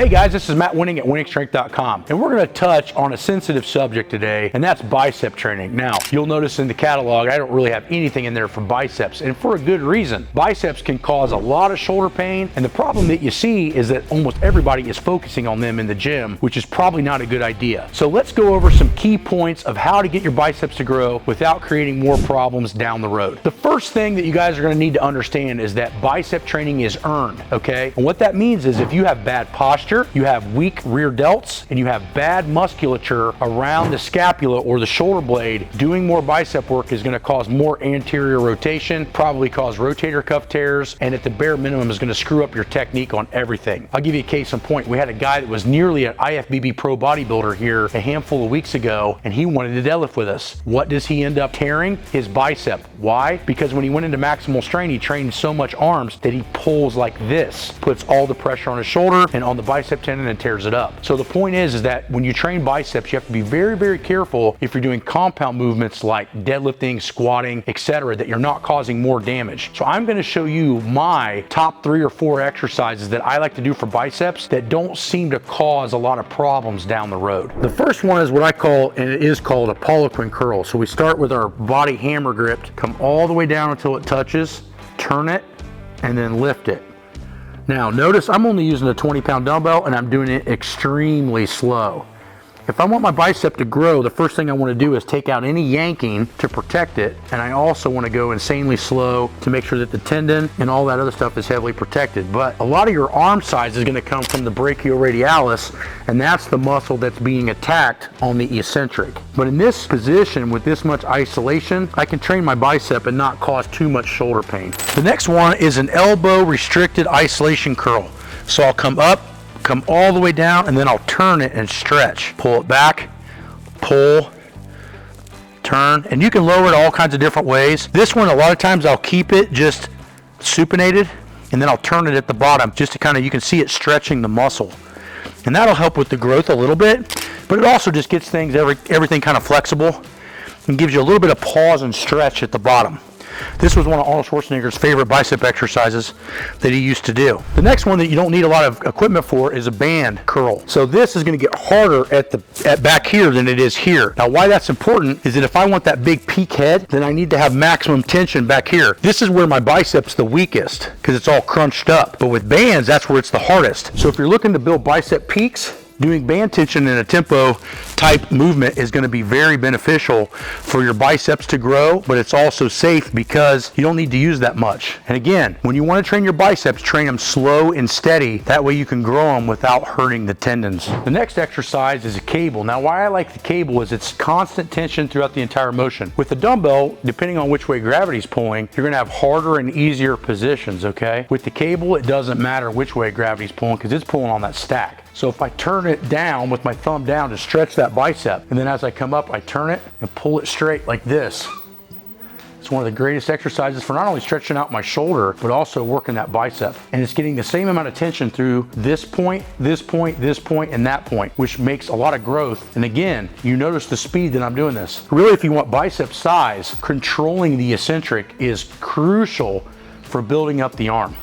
Hey guys, this is Matt Winning at winningstrength.com, and we're going to touch on a sensitive subject today, and that's bicep training. Now, you'll notice in the catalog, I don't really have anything in there for biceps, and for a good reason. Biceps can cause a lot of shoulder pain, and the problem that you see is that almost everybody is focusing on them in the gym, which is probably not a good idea. So let's go over some key points of how to get your biceps to grow without creating more problems down the road. The first thing that you guys are going to need to understand is that bicep training is earned, okay? And what that means is if you have bad posture, you have weak rear delts, and you have bad musculature around the scapula or the shoulder blade, doing more bicep work is going to cause more anterior rotation, probably cause rotator cuff tears, and at the bare minimum is going to screw up your technique on everything. I'll give you a case in point. We had a guy that was nearly an IFBB pro bodybuilder here a handful of weeks ago, and he wanted to deadlift with us. What does he end up tearing? His bicep. Why? Because when he went into maximal strain, he trained so much arms that he pulls like this, puts all the pressure on his shoulder and on the bicep tendon and tears it up. So the point is that when you train biceps, you have to be very, very careful if you're doing compound movements like deadlifting, squatting, etc., that you're not causing more damage. So I'm going to show you my top 3 or 4 exercises that I like to do for biceps that don't seem to cause a lot of problems down the road. The first one is what I call, and it is called a Poloquin Curl. So we start with our body hammer grip, come all the way down until it touches, turn it, and then lift it. Now notice I'm only using a 20-pound dumbbell and I'm doing it extremely slow. If I want my bicep to grow, the first thing I want to do is take out any yanking to protect it, and I also want to go insanely slow to make sure that the tendon and all that other stuff is heavily protected. But a lot of your arm size is going to come from the brachioradialis, and that's the muscle that's being attacked on the eccentric. But in this position, with this much isolation, I can train my bicep and not cause too much shoulder pain. The next one is an elbow restricted isolation curl. So I'll come up, come all the way down, and then I'll turn it and stretch. Pull it back, pull, turn, and you can lower it all kinds of different ways. This one, a lot of times I'll keep it just supinated, and then I'll turn it at the bottom just to kind of, you can see it stretching the muscle. And that'll help with the growth a little bit, but it also just gets things, everything kind of flexible and gives you a little bit of pause and stretch at the bottom. This was one of Arnold Schwarzenegger's favorite bicep exercises that he used to do. The next one that you don't need a lot of equipment for is a band curl. So this is going to get harder at back here than it is here. Now why that's important is that if I want that big peak head, then I need to have maximum tension back here. This is where my bicep's the weakest because it's all crunched up. But with bands, that's where it's the hardest. So if you're looking to build bicep peaks, doing band tension in a tempo type movement is going to be very beneficial for your biceps to grow, but it's also safe because you don't need to use that much. And again, when you want to train your biceps, train them slow and steady. That way you can grow them without hurting the tendons. The next exercise is a cable. Now why I like the cable is it's constant tension throughout the entire motion. With the dumbbell, depending on which way gravity's pulling, you're going to have harder and easier positions, okay? With the cable, it doesn't matter which way gravity's pulling because it's pulling on that stack. So if I turn it down with my thumb down to stretch that bicep, and then as I come up, I turn it and pull it straight like this. It's one of the greatest exercises for not only stretching out my shoulder, but also working that bicep. And it's getting the same amount of tension through this point, this point, this point, and that point, which makes a lot of growth. And again, you notice the speed that I'm doing this. Really, if you want bicep size, controlling the eccentric is crucial for building up the arm.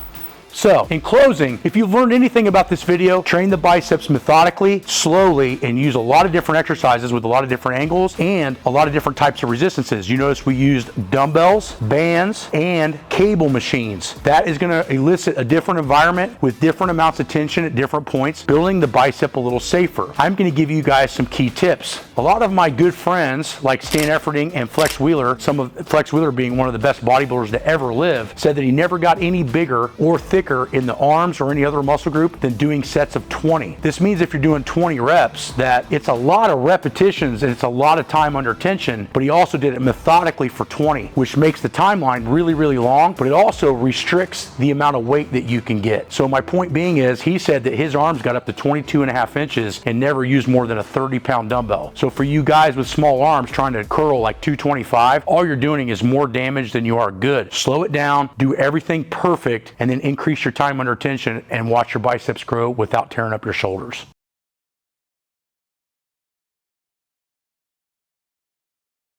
So, in closing, if you've learned anything about this video, train the biceps methodically, slowly, and use a lot of different exercises with a lot of different angles and a lot of different types of resistances. You notice we used dumbbells, bands, and cable machines. That is going to elicit a different environment with different amounts of tension at different points, building the bicep a little safer. I'm going to give you guys some key tips. A lot of my good friends, like Stan Efferding and Flex Wheeler, Flex Wheeler being one of the best bodybuilders to ever live, said that he never got any bigger or thicker in the arms or any other muscle group than doing sets of 20. This means if you're doing 20 reps that it's a lot of repetitions and it's a lot of time under tension, but he also did it methodically for 20, which makes the timeline really, really long, but it also restricts the amount of weight that you can get. So my point being is he said that his arms got up to 22.5 inches and never used more than a 30-pound dumbbell. So for you guys with small arms trying to curl like 225, all you're doing is more damage than you are good. Slow it down, do everything perfect, and then increase your time under tension and watch your biceps grow without tearing up your shoulders.